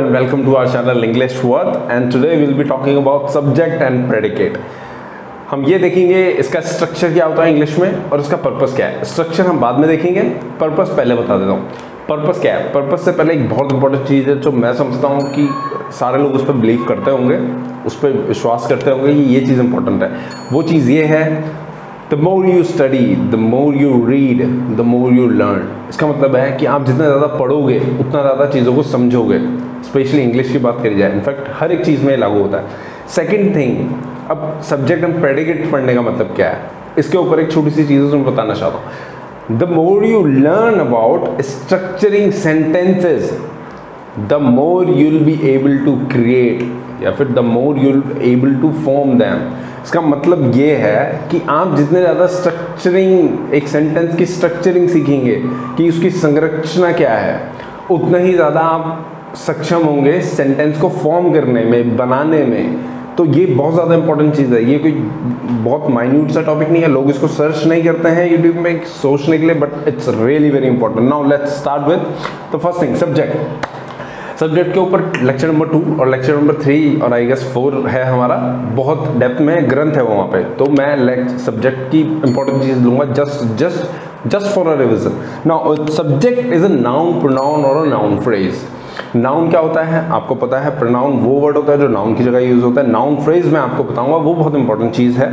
and welcome to our channel English Worth, and today we'll be talking about subject and predicate. हम ये देखेंगे इसका structure क्या होता है इंग्लिश में और इसका पर्पस क्या है। स्ट्रक्चर हम बाद में देखेंगे, पर्पस पहले बता देता हूँ। पर्पस क्या है? पर्पस से पहले एक बहुत इंपॉर्टेंट चीज़ है जो मैं समझता हूँ कि सारे लोग उस पर बिलीव करते होंगे, उस पर विश्वास करते होंगे कि ये चीज़ इंपॉर्टेंट है। वो चीज़ ये है, the more you study, the more you read, the more you learn. इसका मतलब है कि आप जितना ज़्यादा पढ़ोगे उतना ज़्यादा चीज़ों को समझोगे। स्पेशली इंग्लिश की बात करी जाए, इनफैक्ट हर एक चीज़ में लागू होता है। सेकेंड थिंग, अब सब्जेक्ट एंड प्रेडिकेट पढ़ने का मतलब क्या है, इसके ऊपर एक छोटी सी चीज़ मैं बताना चाहता हूँ। The more you learn about structuring sentences, the more you will be able to create, या फिर the more you will able to form them. इसका मतलब ये है कि आप जितने ज़्यादा स्ट्रक्चरिंग, एक सेंटेंस की स्ट्रक्चरिंग सीखेंगे कि उसकी संरचना क्या है, उतना ही ज़्यादा आप सक्षम होंगे सेंटेंस को फॉर्म करने में, बनाने में। तो ये बहुत ज़्यादा इंपॉर्टेंट चीज़ है। ये कोई बहुत माइन्यूट सा टॉपिक नहीं है, लोग इसको सर्च नहीं करते हैं यूट्यूब में सोचने के लिए, but it's really very important. Now let's start with the first thing, subject. Subject के ऊपर लेक्चर नंबर 2 और लेक्चर नंबर 3 और आई गेस 4 है हमारा, बहुत डेप्थ में ग्रंथ है वो वहाँ पे। तो मैं सब्जेक्ट की इंपॉर्टेंट चीज़ लूँगा just for a revision. Now subject is a noun, pronoun और अ नाउन फ्रेज। नाउन क्या होता है आपको पता है, प्रोनाउन वो वर्ड होता है जो नाउन की जगह यूज होता है। नाउन फ्रेज मैं आपको बताऊंगा, वो बहुत इंपॉर्टेंट चीज़ है।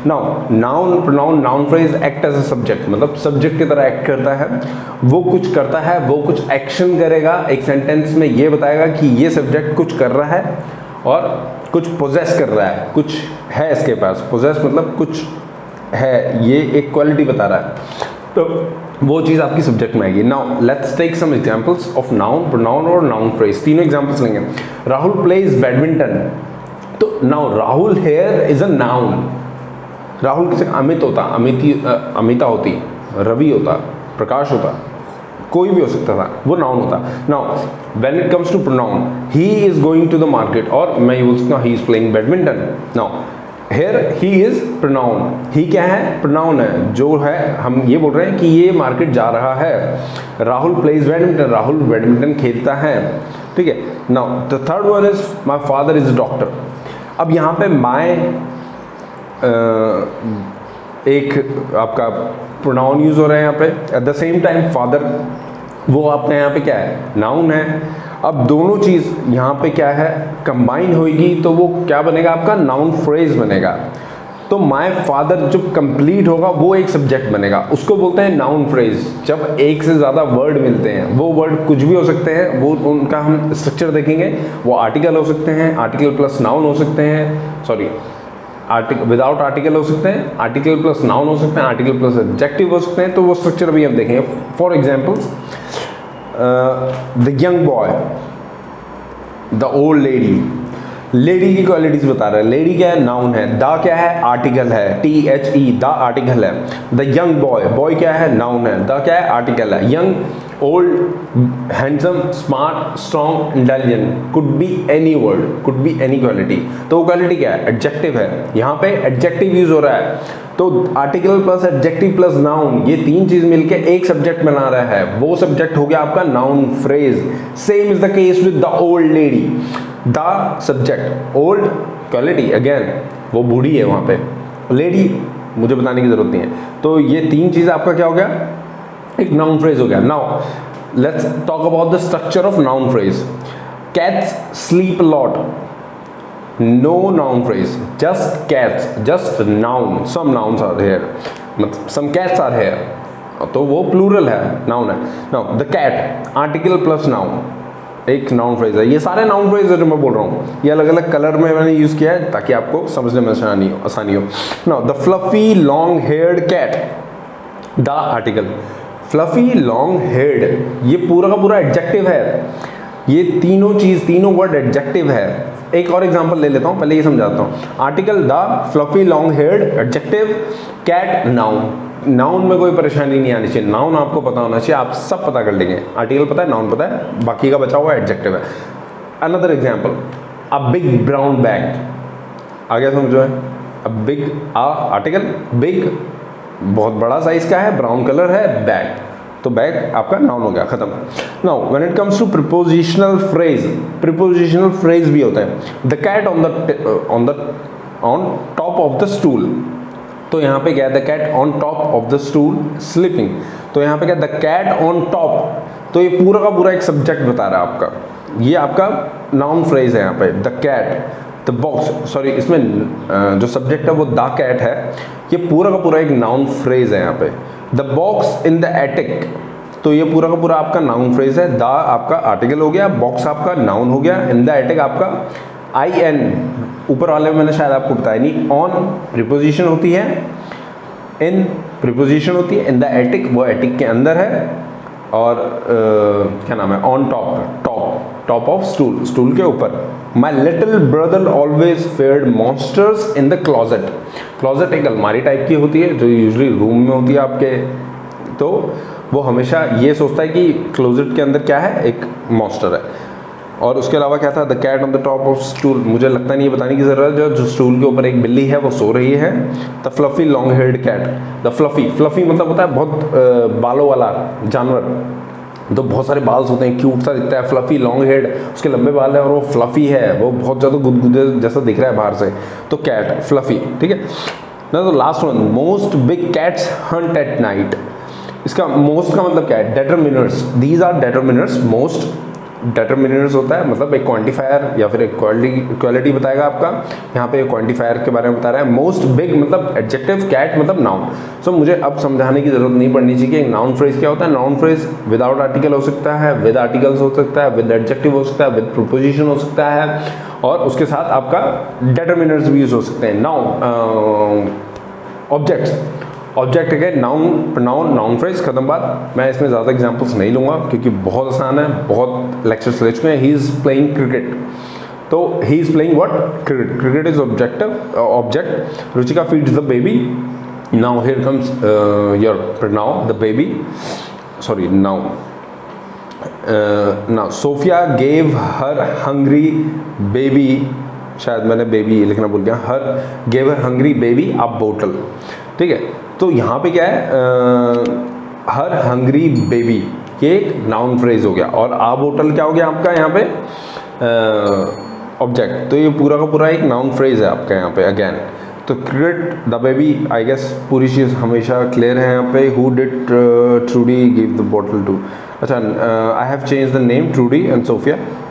Now noun, pronoun, noun phrase act as a subject, मतलब सब्जेक्ट की तरह एक्ट करता है। वो कुछ करता है, वो कुछ एक्शन करेगा, एक सेंटेंस में ये बताएगा कि ये सब्जेक्ट कुछ कर रहा है और कुछ पोजेस कर रहा है, कुछ है इसके पास। पोजेस मतलब कुछ है, ये एक क्वालिटी बता रहा है। तो वो चीज़ आपकी सब्जेक्ट में आएगी। Now let's take some examples of noun, pronoun और नाउन फ्रेज। तीनों एग्जांपल्स लेंगे। Rahul plays badminton. तो now Rahul here is a noun. Rahul किसी अमित होता, अमिता होती, रवि होता, प्रकाश होता, कोई भी हो सकता था, वो नाउन होता। Now when it comes to pronoun, he is going to the market, और मैं यूज करता हूँ he is playing badminton. Now here he is pronoun. He क्या है? प्रोनाउन है, जो है हम ये बोल रहे हैं कि ये मार्केट जा रहा है। Rahul plays badminton, Rahul badminton खेलता है, ठीक है। Now the third one is my father is doctor. अब यहाँ पे माई एक आपका प्रोनाउन यूज हो रहा है यहाँ पे, at the same time father वो आपका यहाँ पे क्या है, नाउन है। अब दोनों चीज़ यहाँ पे क्या है, कंबाइन होगी, तो वो क्या बनेगा आपका, नाउन फ्रेज बनेगा। तो माय फादर जब कंप्लीट होगा वो एक सब्जेक्ट बनेगा, उसको बोलते हैं नाउन फ्रेज। जब एक से ज़्यादा वर्ड मिलते हैं, वो वर्ड कुछ भी हो सकते हैं, वो उनका हम स्ट्रक्चर देखेंगे। वो आर्टिकल हो सकते हैं, आर्टिकल प्लस नाउन हो सकते हैं, सॉरी आर्टिकल विदाउट आर्टिकल हो सकते हैं, आर्टिकल प्लस नाउन हो सकते हैं, आर्टिकल प्लस एडजेक्टिव हो सकते हैं। तो वो स्ट्रक्चर अभी हम देखेंगे। For examples, the young boy, the old lady. Lady की क्वालिटीज बता रहा है। लेडी क्या है, नाउन है। द क्या है, आर्टिकल है, THE, द आर्टिकल है। द यंग बॉय, बॉय क्या है, नाउन है। द क्या है, आर्टिकल है। Young, old, handsome, smart, strong, intelligent, could be any word, could be any quality. तो वो क्वालिटी क्या है, एडजेक्टिव है। यहाँ पे एडजेक्टिव यूज हो रहा है, तो article plus adjective plus noun, ये तीन चीज मिलके एक सब्जेक्ट बना रहा है। वो सब्जेक्ट हो गया आपका noun phrase. Same is the case with the old lady. The subject, old quality, again वो बूढ़ी है वहां पे, लेडी मुझे बताने की जरूरत नहीं है। तो ये तीन चीज आपका क्या हो गया, एक नाउन फ्रेज हो गया। Now let's talk about the structure of noun phrase. Cats sleep a lot, no noun phrase, just cats, just noun, some nouns are here, some cats are here, तो वो plural है, noun है। now the cat, article plus noun, एक noun phrase है। ये सारे noun phrase है जो मैं बोल रहा हूँ, ये अलग अलग कलर में मैंने यूज किया है ताकि आपको समझने में आसानी हो। Now the fluffy long haired cat, the article, fluffy long haired, ये पूरा का पूरा एडजेक्टिव है। ये तीनों वर्ड एडजेक्टिव है। एक और एग्जांपल ले लेता हूं, पहले ये समझाता हूं। Article the, fluffy long haired, adjective, cat, noun. Noun में कोई परेशानी नहीं आनी चाहिए, नाउन आपको पता होना चाहिए, आप सब पता कर लेंगे। आर्टिकल पता है, नाउन पता है, बाकी का बचा हुआ एडजेक्टिव है। Another example, a big brown bag, आ गया समझो है। A big, a article, big बहुत बड़ा साइज का है, ब्राउन कलर है, बैग तो बैग आपका नाउन हो गया, खत्म। Now when it comes to prepositional phrase भी होता है। The cat on top of the stool, तो यहाँ पे क्या है, the cat on top of the stool sleeping, तो यहाँ पे क्या, द कैट ऑन टॉप, तो ये पूरा का पूरा एक सब्जेक्ट बता रहा है आपका, ये आपका नाउन फ्रेज है यहाँ पे। The cat, the box, sorry इसमें जो सब्जेक्ट है वो द कैट है, ये पूरा का पूरा एक नाउन फ्रेज है यहाँ पे। The box in the attic, तो ये पूरा का पूरा आपका नाउन फ्रेज है। द आपका आर्टिकल हो गया, बॉक्स आपका नाउन हो गया, इन द एटिक आपका IN, ऊपर वाले में मैंने शायद आपको बताया नहीं, ऑन प्रीपोजिशन होती है, इन प्रीपोजिशन होती है, इन द एटिक वो एटिक के अंदर है, और क्या नाम है, ऑन टॉप ऑफ स्टूल के ऊपर। My little brother always feared monsters in the closet एक अलमारी टाइप की होती है जो यूजुअली रूम में होती है आपके, तो वो हमेशा ये सोचता है कि क्लोजेट के अंदर क्या है, एक मॉन्स्टर है। और उसके अलावा क्या था, the cat on the top of stool, मुझे लगता नहीं ये बताने की जरूरत है, जो स्टूल के ऊपर एक बिल्ली है वो सो रही है। The fluffy long haired cat, the fluffy मतलब होता है बहुत बालों वाला जानवर, तो बहुत सारे बाल्स होते हैं, क्यूट सा दिखता है। फ्लफी लॉन्ग हेड, उसके लंबे बाल है और वो फ्लफी है, वो बहुत ज़्यादा गुदगुदे जैसा दिख रहा है बाहर से, तो कैट फ्लफी, ठीक है ना। तो last one, most big cats Hunt at night, इसका मोस्ट का मतलब क्या है, डेटरमिनर्स, दीज आर डेटरमिनर्स, मोस्ट डेटरमिनर्स होता है मतलब एक क्वांटिफायर या फिर एक क्वालिटी बताएगा आपका, यहाँ पे क्वांटिफायर के बारे में बता रहा है। मोस्ट बिग मतलब एडजेक्टिव, कैट मतलब नाउन। सो मुझे अब समझाने की जरूरत नहीं पड़नी चाहिए कि नाउन फ्रेज क्या होता है। नाउन फ्रेज विदाउट आर्टिकल हो सकता है, विद आर्टिकल्स हो सकता है, विद एडजेक्टिव हो सकता है, विद प्रीपोजिशन हो सकता है, और उसके साथ आपका डेटरमिनर्स भी यूज हो सकते हैं। नाउन ऑब्जेक्ट है, नाउन फ्रेज, खत्म बात। मैं इसमें ज़्यादा एग्जांपल्स नहीं लूँगा क्योंकि बहुत आसान है, बहुत लेक्चर्स ले चुके हैं। ही इज़ प्लेइंग क्रिकेट, तो he is playing what, cricket is object. Ruchika feeds the baby, now here comes your pronoun the baby, sorry now Sophia gave her hungry baby, शायद मैंने बेबी लिखना भूल गया, gave her hungry baby a बोतल, ठीक है। तो यहाँ पे क्या है, हर हंग्री बेबी, ये एक नाउन फ्रेज हो गया, और आ बोतल क्या हो गया आपका यहाँ पे, ऑब्जेक्ट। तो ये पूरा का पूरा एक नाउन फ्रेज है आपका यहाँ पे अगेन। तो cricket, the baby, I guess पूरी चीज़ हमेशा क्लियर है यहाँ पे। Who did Trudy give the बोतल टू, अच्छा I have change the name, Trudy and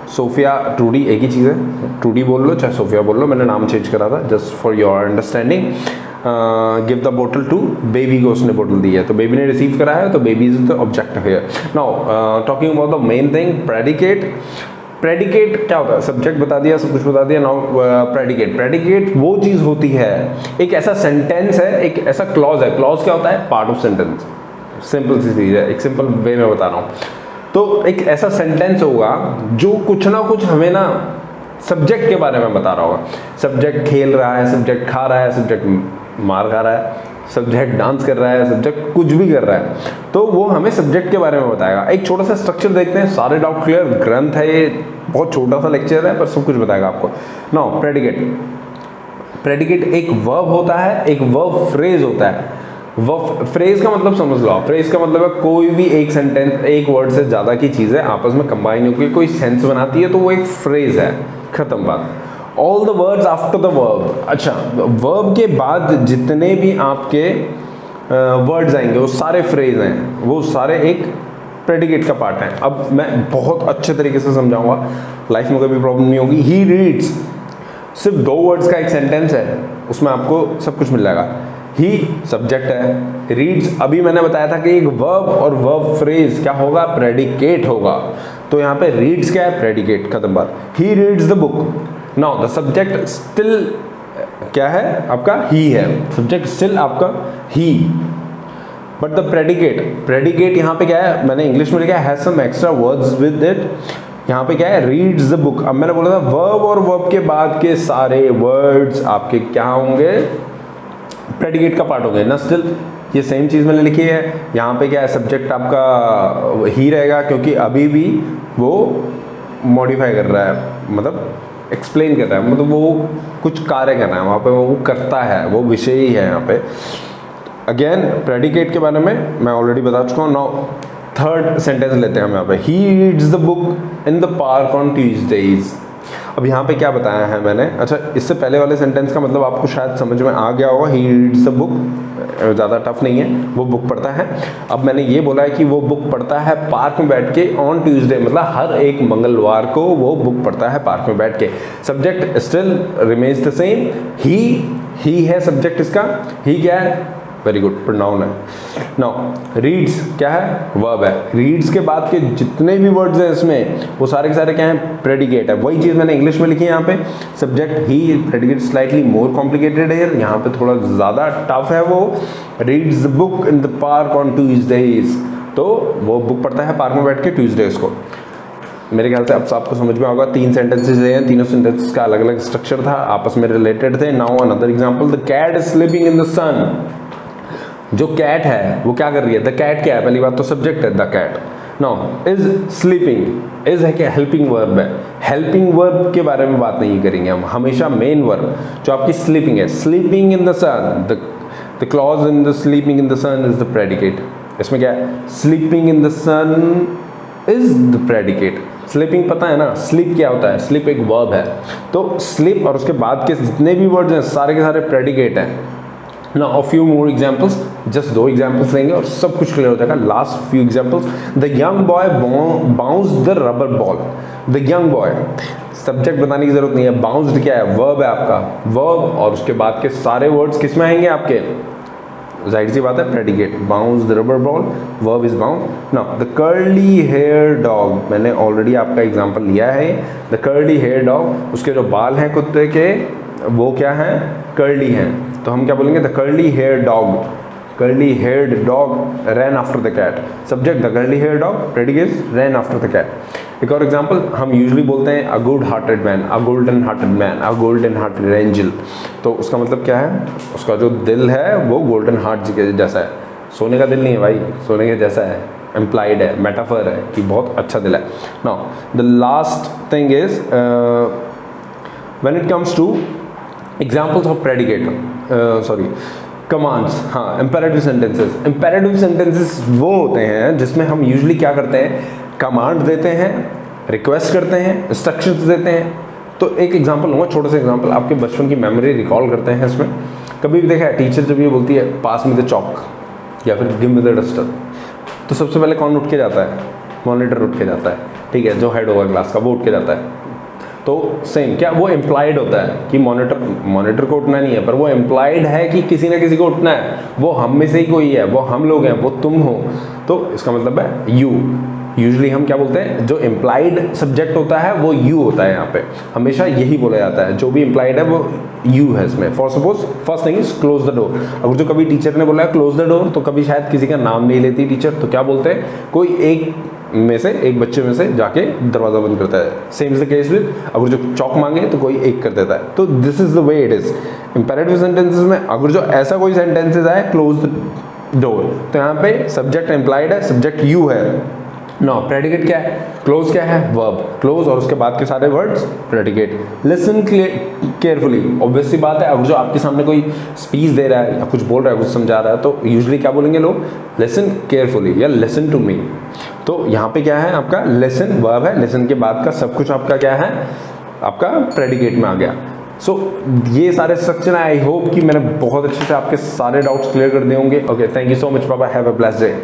Sophia Trudy एक ही चीज़ है, ट्रूडी बोल लो चाहे सोफिया बोल लो, मैंने नाम चेंज करा था just for your understanding. Give the बोतल टू बेबी को उसने बोतल दी है, तो बेबी ने रिसीव करा है, तो baby is the object here. Now talking about the main thing, predicate क्या होता है, सब्जेक्ट बता दिया, सब कुछ बता दिया। नाउ प्रेडिकेट वो चीज़ होती है, एक ऐसा सेंटेंस है, एक ऐसा क्लॉज है। क्लॉज क्या होता है, पार्ट ऑफ सेंटेंस, सिंपल सी चीज़ है, एक सिंपल वे में बता रहा हूँ। तो एक ऐसा सेंटेंस होगा जो कुछ ना कुछ हमें ना सब्जेक्ट के बारे में बता रहा होगा। सब्जेक्ट खेल रहा है, सब्जेक्ट खा रहा है, सब्जेक्ट मार खा रहा है, सब्जेक्ट डांस कर रहा है, सब्जेक्ट कुछ भी कर रहा है, तो वो हमें सब्जेक्ट के बारे में बताएगा। एक छोटा सा स्ट्रक्चर देखते हैं, सारे डाउट क्लियर। ग्रंथ है ये, बहुत छोटा सा लेक्चर है पर सब कुछ बताएगा आपको। नाउ प्रेडिकेट एक वर्ब होता है, एक वर्ब फ्रेज होता है। वर्ब फ्रेज का मतलब समझ लो, फ्रेज का मतलब है कोई भी एक सेंटेंस, एक वर्ड से ज़्यादा की चीज़ें आपस में कंबाइन होकर कोई सेंस बनाती है, तो वो एक फ्रेज है, खत्म बात। All the words after the verb, अच्छा वर्ब के बाद जितने भी आपके वर्ड्स आएंगे वो सारे फ्रेज हैं, वो सारे एक प्रेडिकेट का पार्ट है। अब मैं बहुत अच्छे तरीके से समझाऊंगा, लाइफ में कभी प्रॉब्लम नहीं होगी। ही रीड्स, सिर्फ 2 वर्ड्स का एक सेंटेंस है, उसमें आपको सब कुछ मिल जाएगा। ही सब्जेक्ट है, रीड्स अभी मैंने बताया था कि एक वर्ब और वर्ब फ्रेज क्या होगा, प्रेडिकेट होगा। तो यहाँ पे रीड्स क्या है, प्रेडिकेट, खत्म बात। He reads the book, now the subject still क्या है आपका, ही है, सब्जेक्ट स्टिल आपका ही। बट द प्रेडिकेट यहाँ पे क्या है, मैंने इंग्लिश में लिखा है has some extra words with it. यहाँ पे क्या है, रीड्स द बुक। अब मैंने बोला था वर्ब और वर्ब के बाद के सारे वर्ड्स आपके क्या होंगे, प्रेडिकेट का पार्ट हो गए ना। स्टिल ये सेम चीज़ मैंने लिखी है। यहाँ पे क्या है, सब्जेक्ट आपका ही रहेगा क्योंकि अभी भी वो मॉडिफाई कर रहा है, मतलब एक्सप्लेन कर रहा है, मतलब वो कुछ कार्य कर रहा है वहाँ पे, वो करता है, वो विषय ही है यहाँ पे। अगेन प्रेडिकेट के बारे में मैं ऑलरेडी बता चुका हूँ। नाउ थर्ड सेंटेंस लेते हैं हम यहाँ पे, he reads the book in the park on Tuesdays. अब यहाँ पे क्या बताया है मैंने, अच्छा इससे पहले वाले सेंटेंस का मतलब आपको शायद समझ में आ गया होगा, ही रीड्स द बुक ज़्यादा टफ नहीं है, वो बुक पढ़ता है। अब मैंने ये बोला है कि वो बुक पढ़ता है पार्क में बैठ के ऑन ट्यूसडे, मतलब हर एक मंगलवार को वो बुक पढ़ता है पार्क में बैठ के। Subject still remains the same, ही है सब्जेक्ट इसका, ही क्या है, वेरी गुड, प्रोनाउन है। नाउ रीड्स क्या है, वर्ब है। रीड्स के बाद के जितने भी वर्ड्स हैं इसमें वो सारे के सारे क्या हैं, प्रेडिकेट है। वही चीज़ मैंने इंग्लिश में लिखी है यहाँ पे, सब्जेक्ट ही, प्रेडिकेट स्लाइटली मोर कॉम्प्लिकेटेड है, यहाँ पे थोड़ा ज़्यादा टफ है। वो reads the book in the park on Tuesdays, तो वो बुक पढ़ता है पार्क में बैठ के ट्यूजडेज को। मेरे ख्याल से अब आपको समझ में होगा, 3 सेंटेंसेस हैं, तीनों सेंटेंसेस का अलग अलग स्ट्रक्चर था, आपस में रिलेटेड थे। Now another example, the cat is sleeping in the sun. जो कैट है वो क्या कर रही है, द कैट क्या है, पहली बात तो सब्जेक्ट है the cat. Now is sleeping, is है क्या, हेल्पिंग वर्ब है। हेल्पिंग वर्ब के बारे में बात नहीं करेंगे हम, हमेशा मेन वर्ब जो आपकी स्लीपिंग है, sleeping in the sun, the clause in the sleeping in the sun is the predicate. इसमें क्या है, sleeping in the sun is the predicate. Sleeping पता है ना, स्लीप क्या होता है, स्लीप एक वर्ब है, तो स्लीप और उसके बाद के जितने भी वर्ड्स हैं सारे के सारे प्रेडिकेट हैं। Now a few more examples, just 2 examples लेंगे और सब कुछ क्लियर हो जाएगा। Last few examples, the young boy bounced the rubber ball. The young boy, subject बताने की जरूरत नहीं है, बाउंस्ड क्या है, वर्ब है आपका, वर्ब और उसके बाद के सारे वर्ड्स किस में आएंगे आपके, जाहिर सी बात है predicate. Bounce the rubber ball, verb is bound. Now the curly hair dog, मैंने ऑलरेडी आपका एग्जांपल लिया है। द कर्ली हेयर डॉग, उसके जो बाल हैं कुत्ते के वो क्या हैं, कर्ली हैं, तो हम क्या बोलेंगे, the curly hair dog, curly haired dog ran after the cat. Subject the curly hair dog, predicate ran after the cat. एक और एग्जांपल, हम यूजुअली बोलते हैं a good hearted man, a golden hearted man, a golden hearted angel, तो उसका मतलब क्या है, उसका जो दिल है वो गोल्डन हार्ट जी के जैसा है। सोने का दिल नहीं है भाई, सोने के जैसा है, एम्प्लाइड है, मेटाफर है कि बहुत अच्छा दिल है। Now the last thing is when it comes two examples of predicate, sorry commands, हाँ इम्पेरेटिव सेंटेंसेस। इम्पेरेटिव सेंटेंसेस वो होते हैं जिसमें हम यूजुअली क्या करते हैं, कमांड देते हैं, रिक्वेस्ट करते हैं, इंस्ट्रक्शंस देते हैं। तो एक एग्जांपल लूँगा, छोटा सा एग्जांपल, आपके बचपन की मेमोरी रिकॉल करते हैं इसमें। कभी भी देखा है टीचर जब ये बोलती है पास में द चॉक या फिर गिव मी द डस्टर, तो सबसे पहले कौन उठ के जाता है, मॉनिटर उठ के जाता है, ठीक है, जो हेड होगा क्लास का वो उठ के जाता है। तो सेम क्या, वो इम्प्लाइड होता है कि मॉनिटर को उठना नहीं है, पर वो इम्प्लाइड है कि किसी ना किसी को उठना है, वो हम में से ही कोई है, वो हम लोग हैं, वो तुम हो, तो इसका मतलब है यू। यूजुअली हम क्या बोलते हैं, जो इम्प्लाइड सब्जेक्ट होता है वो यू होता है, यहाँ पे हमेशा यही बोला जाता है, जो भी इम्प्लाइड है वो यू है इसमें। For suppose first thing is close the door, अगर जो कभी टीचर ने बोला है क्लोज द डोर, तो कभी शायद किसी का नाम नहीं लेती टीचर, तो क्या बोलते हैं, कोई एक में से, एक बच्चे में से जाके दरवाजा बंद करता है। Same is the case with, अगर जो चौक मांगे तो कोई एक कर देता है। तो this is the way it is. Imperative sentences में अगर जो ऐसा कोई सेंटेंसेस आए क्लोज द डोर, तो यहाँ पे सब्जेक्ट इम्प्लाइड है, सब्जेक्ट यू है। नो प्रेडिकेट क्या है, क्लोज क्या है, वर्ब, क्लोज और उसके बाद के सारे words predicate. Listen carefully, obvious सी बात है, अगर जो आपके सामने कोई स्पीच दे रहा है या कुछ बोल रहा है, कुछ समझा रहा है, तो यूजुअली क्या बोलेंगे लोग, लिसन केयरफुली या लिसन टू मी। तो यहाँ पे क्या है आपका, लिसन वर्ब है, लिसन के बाद का सब कुछ आपका क्या है, आपका प्रेडिकेट में आ गया। सो ये सारे स्ट्रक्चर, आई होप कि मैंने बहुत अच्छे से आपके सारे डाउट्स क्लियर कर दिए होंगे। Okay, thank you so much, Baba, have a blessed day.